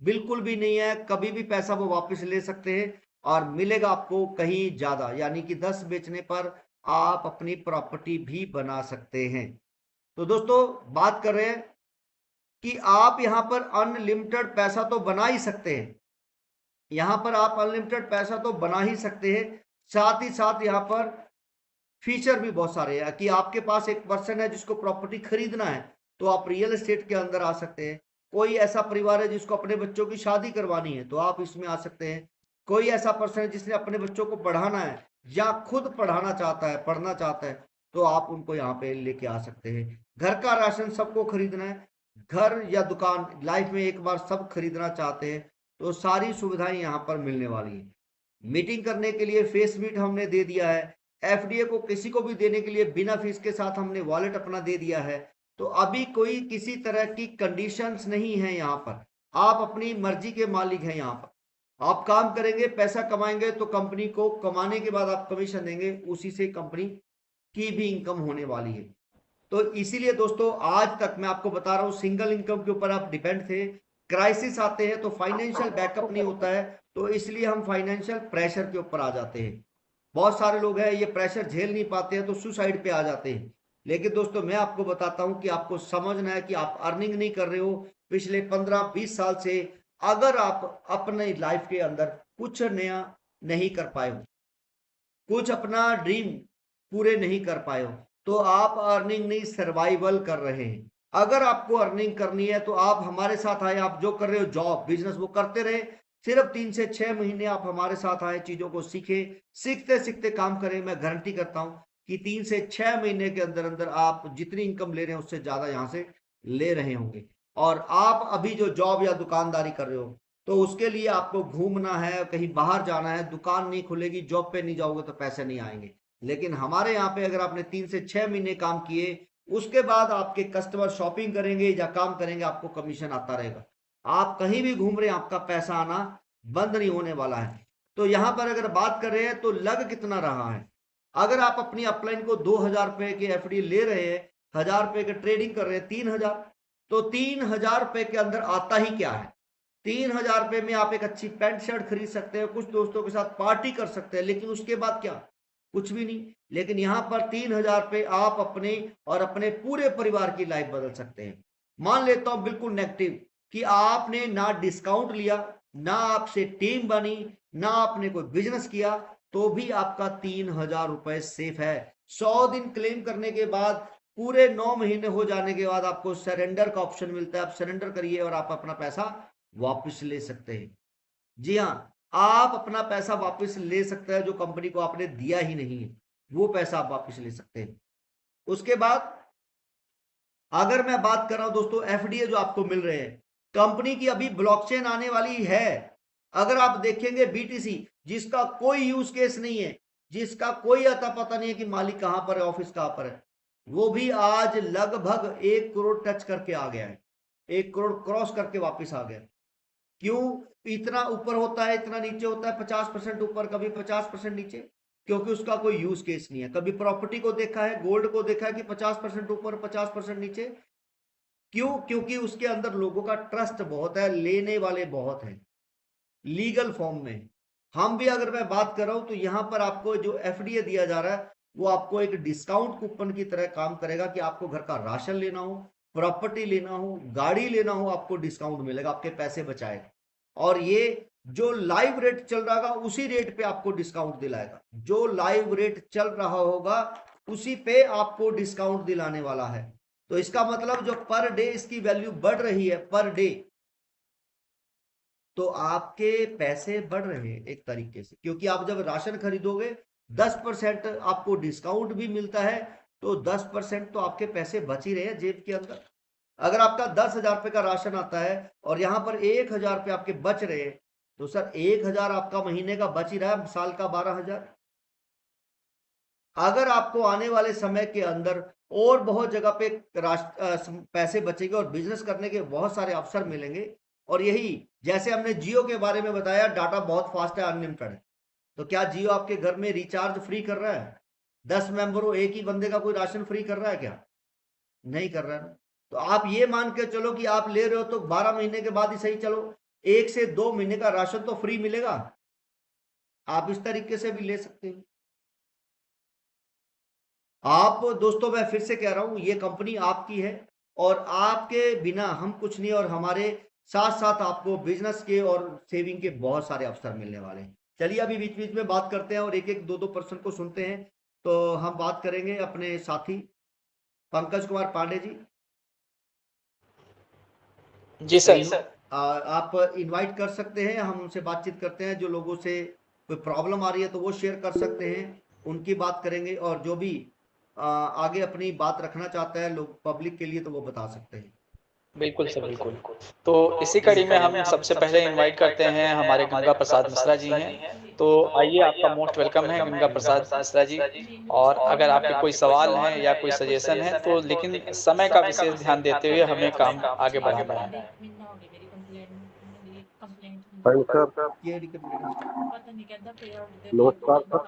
बिल्कुल भी नहीं है, कभी भी पैसा वो वापस ले सकते हैं और मिलेगा आपको कहीं ज्यादा, यानी कि 10 बेचने पर आप अपनी प्रॉपर्टी भी बना सकते हैं। तो दोस्तों बात कर रहे हैं कि आप यहां पर अनलिमिटेड पैसा तो बना ही सकते हैं, यहां पर आप अनलिमिटेड पैसा तो बना ही सकते हैं, साथ ही साथ यहां पर फीचर भी बहुत सारे हैं कि आपके पास एक पर्सन है जिसको प्रॉपर्टी खरीदना है तो आप रियल एस्टेट के अंदर आ सकते हैं। कोई ऐसा परिवार है जिसको अपने बच्चों की शादी करवानी है तो आप इसमें आ सकते हैं। कोई ऐसा पर्सन है जिसने अपने बच्चों को पढ़ाना है या खुद पढ़ाना चाहता है, पढ़ना चाहता है, तो आप उनको यहाँ पे लेके आ सकते हैं। घर का राशन सबको खरीदना है, घर या दुकान लाइफ में एक बार सब खरीदना चाहते हैं, तो सारी सुविधाएं यहाँ पर मिलने वाली है। मीटिंग करने के लिए फेस मीट हमने दे दिया है, एफडीए को किसी को भी देने के लिए बिना फीस के साथ हमने वॉलेट अपना दे दिया है। तो अभी कोई किसी तरह की कंडीशंस नहीं है, यहाँ पर आप अपनी मर्जी के मालिक हैं। यहाँ पर आप काम करेंगे, पैसा कमाएंगे, तो कंपनी को कमाने के बाद आप कमीशन देंगे, उसी से कंपनी की भी इनकम होने वाली है। तो इसीलिए दोस्तों आज तक मैं आपको बता रहा हूं, सिंगल इनकम के ऊपर आप डिपेंड थे, क्राइसिस आते हैं तो फाइनेंशियल बैकअप नहीं होता है, तो इसलिए हम फाइनेंशियल प्रेशर के ऊपर आ जाते हैं। बहुत सारे लोग हैं ये प्रेशर झेल नहीं पाते हैं तो सुसाइड पे आ जाते हैं। लेकिन दोस्तों मैं आपको बताता हूं कि आपको समझना है कि आप अर्निंग नहीं कर रहे हो पिछले 15-20 साल से, अगर आप अपने लाइफ के अंदर कुछ नया नहीं कर पाए हो, कुछ अपना ड्रीम पूरे नहीं कर पाए हो, तो आप अर्निंग नहीं सर्वाइवल कर रहे हैं। अगर आपको अर्निंग करनी है तो आप हमारे साथ आए, आप जो कर रहे हो जॉब बिजनेस वो करते रहे, सिर्फ 3 से 6 महीने आप हमारे साथ आए, चीजों को सीखे, सीखते सीखते काम करें। मैं गारंटी करता हूं कि 3 से 6 महीने के अंदर अंदर आप जितनी इनकम ले रहे हैं उससे ज्यादा यहां से ले रहे होंगे। और आप अभी जो जॉब या दुकानदारी कर रहे हो तो उसके लिए आपको घूमना है, कहीं बाहर जाना है, दुकान नहीं खुलेगी, जॉब पे नहीं जाओगे तो पैसे नहीं आएंगे। लेकिन हमारे यहाँ पे अगर आपने 3 से 6 महीने काम किए, उसके बाद आपके कस्टमर शॉपिंग करेंगे या काम करेंगे, आपको कमीशन आता रहेगा। आप कहीं भी घूम रहे हैं, आपका पैसा आना बंद नहीं होने वाला है। तो यहाँ पर अगर बात कर रहे हैं तो लग कितना रहा है, अगर आप अपनी अपलाइन को 2000 रुपए के एफडी ले रहे हैं, 1000 रुपए के ट्रेडिंग कर रहे हैं, 3000, तो 3000 रुपए के अंदर आता ही क्या है। 3000 रुपए में आप एक अच्छी पैंट शर्ट खरीद सकते हैं, कुछ दोस्तों के साथ पार्टी कर सकते हैं, लेकिन उसके बाद क्या, कुछ भी नहीं। लेकिन यहां पर 3000 रुपए आप अपने और अपने पूरे परिवार की लाइफ बदल सकते हैं। मान लेता हूं बिल्कुल नेगेटिव कि आपने ना डिस्काउंट लिया, ना आपसे टीम बनी, ना आपने कोई बिजनेस किया, तो भी आपका 3000 रुपए सेफ है। 100 दिन क्लेम करने के बाद, पूरे 9 महीने हो जाने के बाद आपको सरेंडर का ऑप्शन मिलता है। आप सरेंडर करिए और आप अपना पैसा वापस ले सकते हैं। जी हाँ, आप अपना पैसा वापस ले सकते हैं, जो कंपनी को आपने दिया ही नहीं है वो पैसा आप वापस ले सकते हैं। उसके बाद अगर मैं बात कर रहा हूं दोस्तों एफडीए जो आपको मिल रहे हैं, कंपनी की अभी ब्लॉकचेन आने वाली है। अगर आप देखेंगे बीटीसी जिसका कोई यूज केस नहीं है, जिसका कोई अता पता नहीं है कि मालिक कहां पर है, ऑफिस कहां पर है, वो भी आज लगभग 1 करोड़ टच करके आ गया है, 1 करोड़ क्रॉस करके वापस आ गया। क्यों इतना ऊपर होता है, इतना नीचे होता है, 50% ऊपर, कभी 50% नीचे? क्योंकि उसका कोई यूज केस नहीं है। कभी प्रॉपर्टी को देखा है, गोल्ड को देखा है कि 50% ऊपर 50% नीचे? क्यों? क्योंकि उसके अंदर लोगों का ट्रस्ट बहुत है, लेने वाले बहुत हैं, लीगल फॉर्म में। हम भी अगर मैं बात कर रहा हूं तो यहां पर आपको जो एफडीए दिया जा रहा है वो आपको एक डिस्काउंट कूपन की तरह काम करेगा कि आपको घर का राशन लेना हो, प्रॉपर्टी लेना हो, गाड़ी लेना हो, आपको डिस्काउंट मिलेगा, आपके पैसे बचाएगा। और ये जो लाइव रेट चल रहा होगा उसी रेट पे आपको डिस्काउंट दिलाएगा, जो लाइव रेट चल रहा होगा उसी पे आपको डिस्काउंट दिलाने वाला है। तो इसका मतलब जो पर डे इसकी वैल्यू बढ़ रही है, पर डे, तो आपके पैसे बढ़ रहे हैं एक तरीके से, क्योंकि आप जब राशन खरीदोगे 10% आपको डिस्काउंट भी मिलता है, तो 10% तो आपके पैसे बच ही रहे हैं जेब के अंदर। अगर आपका 10,000 रुपए का राशन आता है और यहां पर 1,000 रुपए आपके बच रहे हैं, तो सर 1,000 आपका महीने का बच ही रहा है, साल का 12,000। अगर आपको आने वाले समय के अंदर और बहुत जगह पे पैसे बचेंगे और बिजनेस करने के बहुत सारे अवसर मिलेंगे, और यही जैसे हमने जियो के बारे में बताया, डाटा बहुत फास्ट है, अनलिमिटेड है, तो क्या जियो आपके घर में रिचार्ज फ्री कर रहा है? 10 मेंबर हो, एक ही बंदे का कोई राशन फ्री कर रहा है क्या? नहीं कर रहा है ना। तो आप ये मान के चलो कि आप ले रहे हो तो 12 महीने के बाद ही सही, चलो 1 से 2 महीने का राशन तो फ्री मिलेगा। आप इस तरीके से भी ले सकते हो। आप दोस्तों, मैं फिर से कह रहा हूं, ये कंपनी आपकी है और आपके बिना हम कुछ नहीं, और हमारे साथ साथ आपको बिजनेस के और सेविंग के बहुत सारे अवसर मिलने वाले हैं। चलिए अभी बीच बीच में बात करते हैं और एक एक दो दो पर्सन को सुनते हैं। तो हम बात करेंगे अपने साथी पंकज कुमार पांडे जी। जी सर। आप इनवाइट कर सकते हैं, हम उनसे बातचीत करते हैं। जो लोगों से कोई प्रॉब्लम आ रही है तो वो शेयर कर सकते हैं, उनकी बात करेंगे, और जो भी आगे अपनी बात रखना चाहता है लोग पब्लिक के लिए तो वो बता सकते हैं। बिल्कुल सर, बिल्कुल। तो इसी कड़ी में हम सबसे पहले इनवाइट करते हैं हमारे गंगा प्रसाद मिश्रा जी हैं। तो आइए, आपका मोस्ट वेलकम है गंगा प्रसाद मिश्रा जी। और अगर आपके कोई सवाल हैं या कोई सजेशन है तो, लेकिन समय का विशेष ध्यान देते हुए हमें काम आगे बढ़ाना है। सर, ये रिकमेंडेशन नमस्कार सर।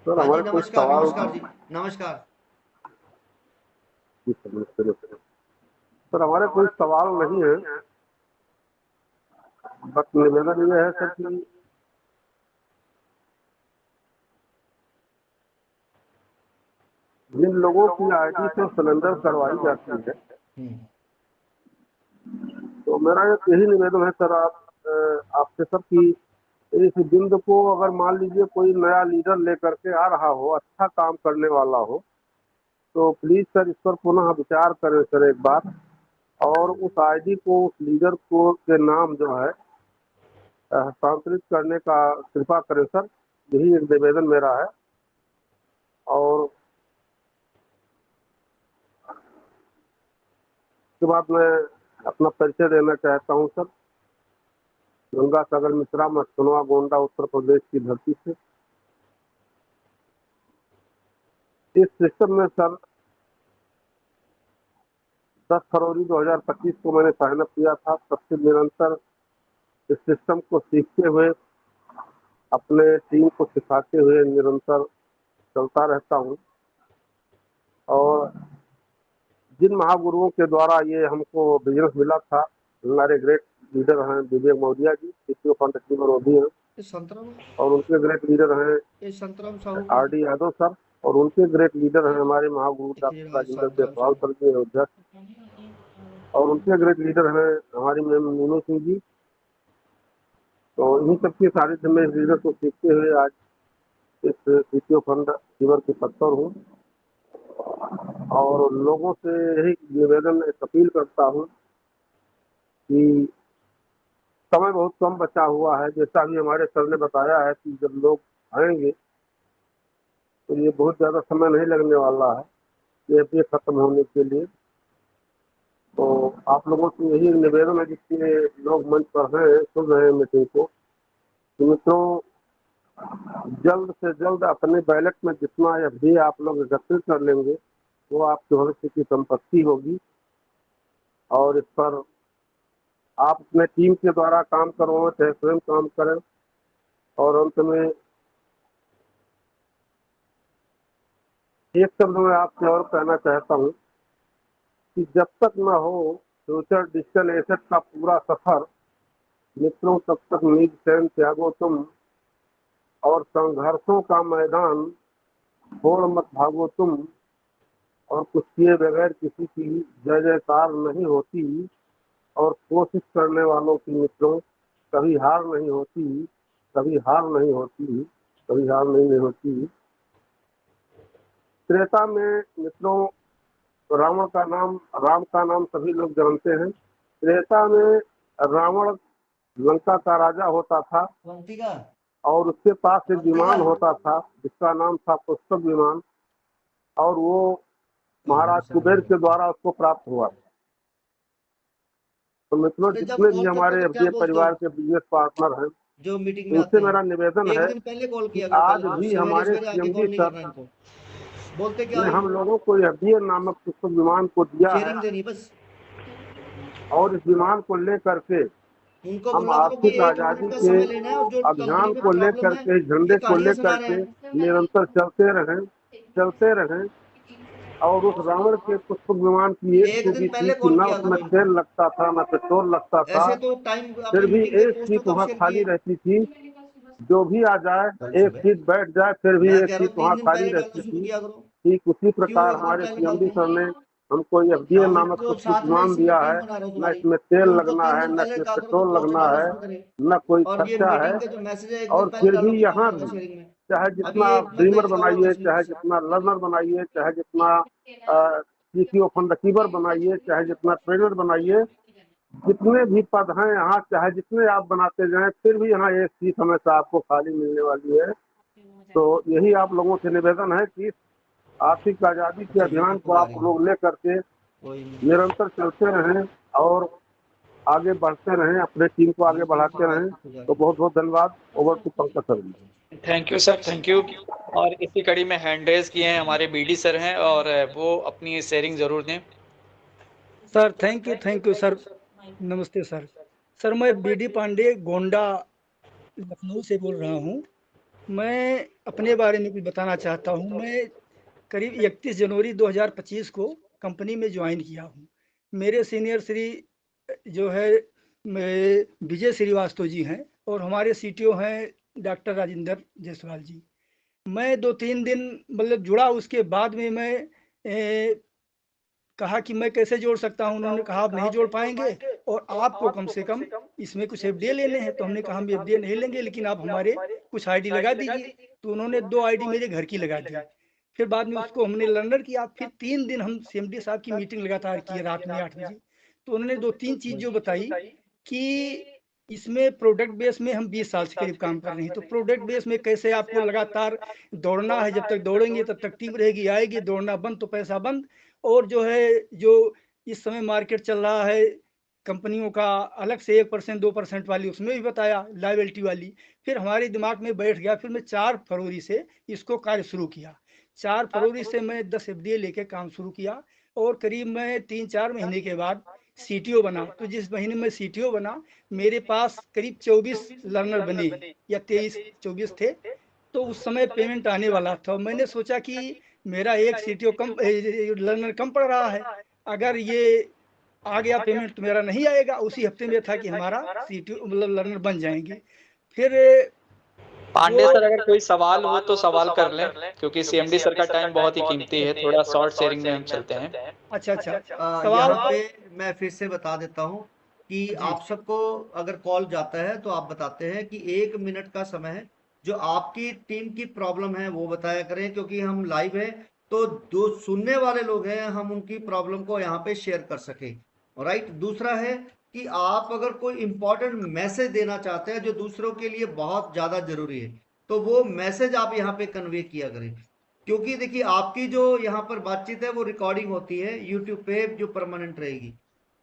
सर हाँ जी, हमारे कोई नमस्कार सवाल। नमस्कार जी, नमस्कार। जी सर, नमस्ते नमस्ते। सर हमारे कोई सवाल नहीं है, बस निवेदन ये है सर कि जिन लोगों की आईडी से सिलेंडर करवाई जाती है, तो मेरा एक यही निवेदन है सर आपसे सर कि इस बिंदु को अगर मान लीजिए कोई नया लीडर लेकर के आ रहा हो, अच्छा काम करने वाला हो, तो प्लीज सर इस पर पुनः विचार करें सर एक बार, और उस आईडी को उस लीडर को के नाम जो है हस्तांतरित करने का कृपा करें सर। यही एक निवेदन मेरा है। और उसके बाद मैं अपना परिचय देना चाहता हूं सर। गंगा सागर मिश्रा, मछुआ गोंडा, उत्तर प्रदेश की धरती से। इस सिस्टम में सर 10 फरवरी 2025 को मैंने साइन अप किया था। तब से निरंतर इस सिस्टम को सीखते हुए, अपने टीम को सिखाते हुए निरंतर चलता रहता हूं। और जिन महागुरुओं के द्वारा ये हमको बिजनेस मिला था, हमारे ग्रेट लीडर हैं विवेक मौर्या जी, सीपीओ फंड वो भी हैं, और उनके ग्रेट लीडर हैं आरडी यादव सर, और उनके ग्रेट लीडर हैं हमारे महागुरु डॉक्टर राजेंद्र देवपाल सर जी अध्यक्ष, और उनके ग्रेट लीडर हैं हमारी मैम मीनू सिंह जी। तो इन्हीं सबके सानिध्य में इस लीडर को सीखते हुए आज इस सीपीओ फंड रिसीवर के पद पर हूँ। और लोगों से यही निवेदन, एक अपील करता हूँ कि समय बहुत कम बचा हुआ है। जैसा भी हमारे सर ने बताया है कि जब लोग आएंगे तो ये बहुत ज़्यादा समय नहीं लगने वाला है ये खत्म होने के लिए। तो आप लोगों से यही निवेदन है, जिसके लोग मंच पर हैं, सुन रहे हैं मीटिंग को, कि मित्रों जल्द से जल्द अपने बैलेट में जितना एफडी आप लोग एकत्रित कर लेंगे वो आपके भविष्य की संपत्ति होगी। और इस पर आप अपने टीम के द्वारा काम करो, चाहे स्वयं काम करें। और अंत में एक शब्द मैं आपसे और कहना चाहता हूँ कि जब तक न हो फ्यूचर डिजिटल एसेट का पूरा सफर, मित्रों तब तक नींद चैन त्यागो तुम, और संघर्षों का मैदान छोड़ मत भागो तुम, और कुछ किए बगैर किसी की जय जयकार नहीं होती, और कोशिश करने वालों की मित्रों कभी हार नहीं होती, कभी हार नहीं होती, कभी हार नहीं होती। त्रेता में मित्रों रावण का नाम, राम का नाम सभी लोग जानते हैं। त्रेता में रावण लंका का राजा होता था, और उसके पास एक विमान होता था जिसका नाम था पुष्पक विमान, और वो महाराज कुबेर के द्वारा उसको प्राप्त हुआ। तो मित्रों जितने भी हमारे एफडीए परिवार के बिजनेस पार्टनर हैं, जो मीटिंग में उनसे आते हैं, मेरा निवेदन एक है दिन पहले कॉल कि किया करो, आज पहले भी सवेरे हमारे सवेरे आके सीएमडी कॉल नहीं सर करना इनको। बोलते क्या ने हम लोगों को एफडीए नामक पुष्पक विमान को दिया है, शेयरिंग देनी बस। और इस विमान को लेकर के उनको हम बोला करो कि आर्थिक 1 आजादी मिनट का के समय लेना है, और जो कंपनी अभियान में को प्रॉब्लम लेकर है के, ये झंडे को कहानियां सुना लेकर रहे के हैं। निरंतर चलते रहें, चलते रहें। और उस रावण के पुष्पक विमान की एक एक दिन खूबी थी पहले कि कॉल न किया उसमें करो इनको। तेल लगता था, न पेट्रोल लगता था। ऐसे तो टाइम फिर आपने भी मीटिंग के एक पोस्टर सीट कब वहाँ शेयर खाली किए? रहती थी। जो भी आ जाए, कल एक सुबह। सीट बैठ जाए, फिर भी मैं एक कह रहा सीट हूँ वहाँ 3 दिन खाली पहले रहती डालना शुरू थी। किया करो। ठीक उसी क्यों प्रकार एक दिन हमारे पहले सीएमडी डालते सर हैं? ने हमको एफडीए राहुल नामक को पुष्पक साथ में विमान इसीलिए दिया टीम है। बना रहे हो न तुम्हारी, इसमें कि तेल उनको लगना 3 है, दिन न पहले इसमें कहा करो कि पेट्रोल पोस्टर लगना डालना है, शुरू करें। न कोई और ये खर्चा है। मीटिंग का जो मैसेज है एक दिन और पहले फिर भी डालोगे काम यहाँ होगा भी शेयरिंग में। चाहे अभी जितना 1 मिनट ड्रीमर नहीं लगा होगा बनाइए, चाहे शेयरिंग। जितना लर्नर बनाइए, चाहे जितना सीपीओ फंड रसीवर बनाइए, चाहे जितना ट्रेनर बनाइए, जितने भी पद हैं यहाँ, चाहे जितने आप बनाते जाएं, फिर भी यहाँ एक सीट हमेशा आपको खाली मिलने वाली है। तो यही आप लोगों से निवेदन है कि आर्थिक आज़ादी के अच्छा अभियान यूट्यूब को पे आ आप रही है, लोग लेकर के कोई नहीं। निरंतर चलते रहें और आगे बढ़ते रहें, अपने टीम को आगे यूट्यूब बढ़ाते से रहें। हो जा तो रही बहुत बहुत धन्यवाद। Over to Pankaj sir ji. Thank you sir, thank you. और इसी कड़ी में हैंड रेज किए हैं हमारे बीडी सर हैं, और वो अपनी शेयरिंग जरूर दें। Sir thank you sir. नमस्ते सर। सर मैं बीडी पांडे गोंडा लखनऊ से बोल रहा हूँ। मैं अपने बारे में कुछ बताना चाहता हूँ। मैं करीब 31 जनवरी 2025 को कंपनी में ज्वाइन किया हूँ। मेरे सीनियर श्री जो है विजय श्रीवास्तव जी हैं, और हमारे सीटीओ हैं डॉक्टर राजेंद्र जायसवाल जी। मैं 2-3 दिन मतलब जुड़ा, उसके बाद में मैं कहा कि मैं कैसे जोड़ सकता हूँ। उन्होंने कहा आप नहीं जोड़ पाएंगे, और आपको कम से कम इसमें कुछ एफडीए लेने हैं। तो हमने कहा हम एफडीए नहीं लेंगे, लेकिन आप हमारे कुछ आईडी लगा दीजिए। तो उन्होंने 2 आईडी मेरे घर की लगा दी। फिर बाद में उसको हमने लर्नर किया। फिर 3 दिन हम सीएमडी साहब की मीटिंग लगातार किए रात में 8 बजे। तो उन्होंने 2-3 चीज़ जो बताई कि इसमें प्रोडक्ट बेस में हम 20 साल से करीब काम कर रहे हैं। तो प्रोडक्ट बेस में कैसे आपको लगातार दौड़ना है, जब तक दौड़ेंगे तब तक टीम रहेगी आएगी, दौड़ना बंद तो पैसा बंद। और जो है जो इस समय मार्केट चल रहा है कंपनियों का, अलग से 1% 2% वाली, उसमें भी बताया लाइबिलिटी वाली। फिर हमारे दिमाग में बैठ गया। फिर मैं 4 फरवरी से इसको कार्य शुरू किया। 4 फरवरी से मैं 10 एफडीए लेके काम शुरू किया, और करीब मैं 3-4 महीने के बाद सीटीओ बना। तो जिस महीने में सीटीओ बना, मेरे पास करीब 24 लर्नर बने, या 23-24 थे। तो उस समय पेमेंट आने वाला था। मैंने सोचा कि मेरा एक सीटीओ कम लर्नर कम पड़ रहा है, अगर ये आ गया पेमेंट तो मेरा नहीं आएगा। उसी हफ्ते में था कि हमारा सीटीओ मतलब लर्नर बन जाएंगे। फिर पांडे जो सर, अगर कोई सवाल हो तो सवाल कर लें, क्योंकि सीएमडी सर का टाइम बहुत ही कीमती है। थोड़ा शॉर्ट शेयरिंग में हम चलते हैं। अच्छा यहाँ सवाल पे मैं फिर से बता देता हूँ कि जी आप सबको अगर कॉल जाता है तो आप बताते हैं कि 1 मिनट का समय है, जो आपकी टीम की प्रॉब्लम है वो बताया करें, क्योंकि हम लाइव है। तो जो सुनने वाले लोग हैं हम उनकी प्रॉब्लम को यहाँ पे शेयर कर सके। राइट। दूसरा है कि आप अगर कोई इंपॉर्टेंट मैसेज देना चाहते हैं जो दूसरों के लिए बहुत ज्यादा जरूरी है, तो वो मैसेज आप यहाँ पे कन्वे किया करें। क्योंकि देखिए आपकी जो यहाँ पर बातचीत है वो रिकॉर्डिंग होती है यूट्यूब पे, जो परमानेंट रहेगी।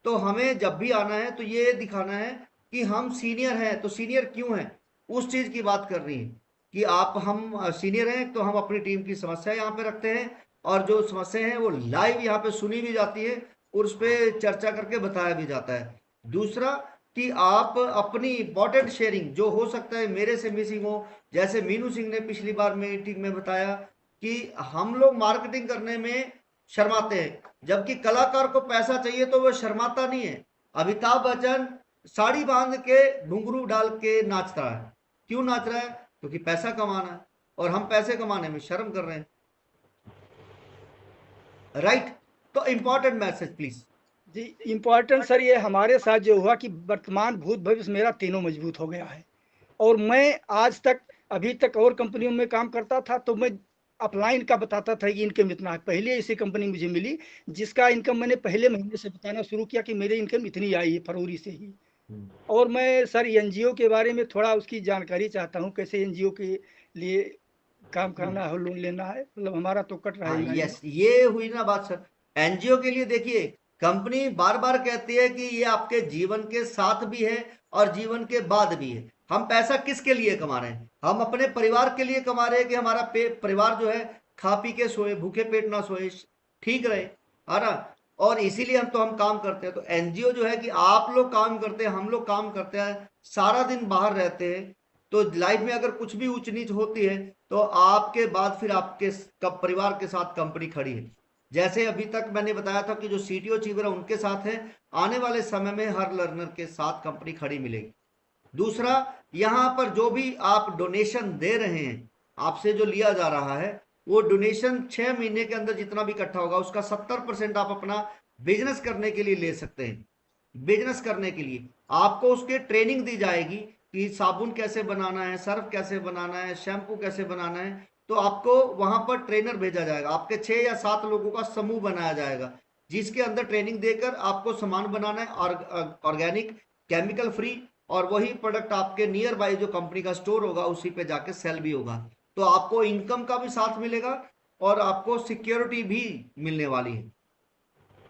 तो हमें जब भी आना है तो ये दिखाना है कि हम सीनियर हैं। तो सीनियर क्यों हैं, उस चीज की बात कर रही है कि आप हम सीनियर हैं तो हम अपनी टीम की समस्या यहाँ पे रखते हैं, और जो समस्या है वो लाइव यहाँ पे सुनी भी जाती है और उस पर चर्चा करके बताया भी जाता है। दूसरा कि आप अपनी इंपॉर्टेंट शेयरिंग जो हो सकता है मेरे से मिसिंग हो, जैसे मीनू सिंह ने पिछली बार मीटिंग में बताया कि हम लोग मार्केटिंग करने में शर्माते हैं, जबकि कलाकार को पैसा चाहिए तो वो शर्माता नहीं है। अमिताभ बच्चन साड़ी बांध के घुंघरू डाल के नाच रहा है। क्यों नाच रहा है? क्योंकि पैसा कमाना है, और हम पैसे कमाने में शर्म कर रहे हैं। राइट। तो इंपॉर्टेंट मैसेज प्लीज। जी इम्पोर्टेंट सर, ये हमारे साथ जो हुआ कि वर्तमान भूत भविष्य मेरा तीनों मजबूत हो गया है। और मैं आज तक अभी तक और कंपनियों में काम करता था, तो मैं अपलाइन का बताता था कि इनकम इतना है। पहले ऐसी कंपनी मुझे मिली जिसका इनकम मैंने पहले महीने से बताना शुरू किया कि मेरे इनकम इतनी आई है फरवरी से ही। और मैं सर एनजीओ के बारे में थोड़ा उसकी जानकारी चाहता हूँ, कैसे एनजीओ के लिए काम करना है, लोन लेना है। मतलब हमारा तो कट रहा है हाँ एनजीओ। यस, ये हुई ना बात सर। एनजीओ के लिए देखिए, कंपनी बार बार कहती है कि ये आपके जीवन के साथ भी है और जीवन के बाद भी है। हम पैसा किसके लिए कमा रहे हैं? हम अपने परिवार के लिए कमा रहे हैं कि हमारा परिवार जो है खा पी के सोए, भूखे पेट ना सोए, ठीक रहे, है ना। और इसीलिए हम काम करते हैं। तो एनजीओ जो है कि आप लोग काम करते हैं, हम लोग काम करते हैं, सारा दिन बाहर रहते हैं। तो लाइफ में अगर कुछ भी ऊंच नीच होती है तो आपके बाद फिर आपके परिवार के साथ कंपनी खड़ी है। जैसे अभी तक मैंने बताया था कि जो CTO चीफ है उनके साथ है, आने वाले समय में हर लर्नर के साथ कंपनी खड़ी मिलेगी। दूसरा, यहाँ पर जो भी आप डोनेशन दे रहे हैं, आपसे जो लिया जा रहा है, वो डोनेशन 6 महीने के अंदर जितना भी इकट्ठा होगा उसका 70% आप अपना बिजनेस करने के लिए ले सकते हैं। बिजनेस करने के लिए आपको उसके ट्रेनिंग दी जाएगी कि साबुन कैसे बनाना है, सर्फ कैसे बनाना है, शैम्पू कैसे बनाना है। तो आपको वहां पर ट्रेनर भेजा जाएगा, आपके 6 या 7 लोगों का समूह बनाया जाएगा, जिसके अंदर ट्रेनिंग देकर आपको सामान बनाना है ऑर्गेनिक, केमिकल फ्री, और वही प्रोडक्ट आपके नियर बाय जो कंपनी का स्टोर होगा उसी पे जाके सेल भी होगा। तो आपको इनकम का भी साथ मिलेगा और आपको सिक्योरिटी भी मिलने वाली है।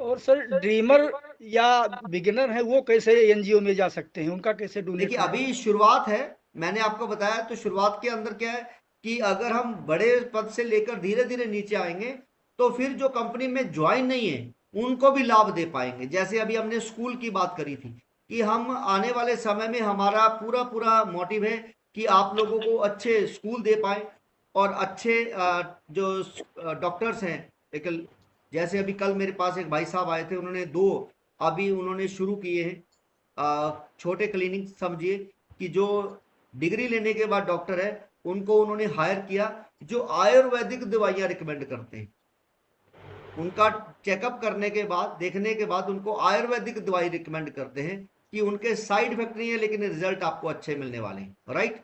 और सर ड्रीमर या बिगिनर है वो कैसे एनजीओ में जा सकते हैं, उनका कैसे डोनेट? देखिए अभी शुरुआत है, मैंने आपको बताया, तो शुरुआत के अंदर क्या है कि अगर हम बड़े पद से लेकर धीरे धीरे नीचे आएंगे तो फिर जो कंपनी में ज्वाइन नहीं है उनको भी लाभ दे पाएंगे। जैसे अभी हमने स्कूल की बात करी थी कि हम आने वाले समय में हमारा पूरा पूरा मोटिव है कि आप लोगों को अच्छे स्कूल दे पाए और अच्छे जो डॉक्टर्स हैं। एक जैसे अभी कल मेरे पास एक भाई साहब आए थे, उन्होंने 2 अभी उन्होंने शुरू किए हैं छोटे क्लिनिक, समझिए कि जो डिग्री लेने के बाद डॉक्टर है उनको उन्होंने हायर किया, जो आयुर्वेदिक दवाइयां रिकमेंड करते हैं। उनका चेकअप करने के बाद, देखने के बाद उनको आयुर्वेदिक दवाई रिकमेंड करते हैं कि उनके साइड इफेक्ट नहीं है लेकिन रिजल्ट आपको अच्छे मिलने वाले हैं, राइट।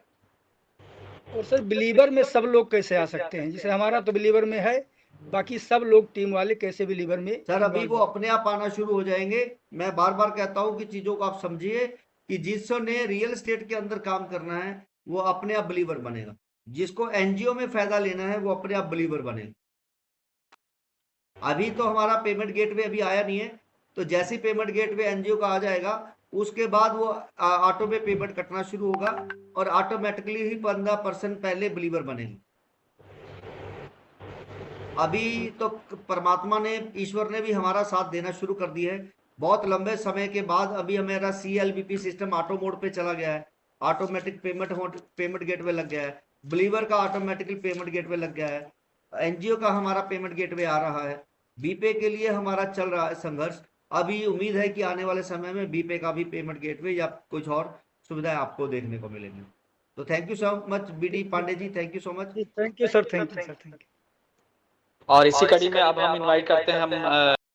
और सर बिलीवर में सब लोग कैसे आ सकते हैं? जैसे हमारा तो बिलीवर में है, बाकी सब लोग टीम वाले कैसे बिलीवर में? सर अभी वो अपने आप आना शुरू हो जाएंगे। मैं बार बार कहता हूं कि चीजों को आप समझिए कि जिसने रियल एस्टेट के अंदर काम करना है वो अपने आप बिलीवर बनेगा, जिसको एनजीओ में फायदा लेना है वो अपने आप बिलीवर बनेगा। अभी तो हमारा पेमेंट गेटवे अभी आया नहीं है, तो जैसे पेमेंट गेटवे एनजीओ का आ जाएगा उसके बाद वो ऑटो में पेमेंट कटना शुरू होगा और ऑटोमेटिकली ही 15% पहले बिलीवर बनेंगे। अभी तो परमात्मा ने, ईश्वर ने भी हमारा साथ देना शुरू कर दिया है। बहुत लंबे समय के बाद अभी हमारा CLBP सिस्टम ऑटो मोड पे चला गया है, ऑटोमेटिक पेमेंट गेटवे लग गया है, बिलीवर का ऑटोमेटिकली पेमेंट गेटवे लग गया है, एनजीओ का हमारा पेमेंट गेटवे आ रहा है, बीपे के लिए हमारा चल रहा है संघर्ष। अभी उम्मीद है कि आने वाले समय में बीपे का भी पेमेंट गेटवे या कुछ और सुविधाएं आपको देखने को मिलेंगी। तो thank you so much BD Pandey ji, thank you so much. Thank you sir, thank you sir, thank you. और इसी कड़ी में अब हम इनवाइट करते हैं हम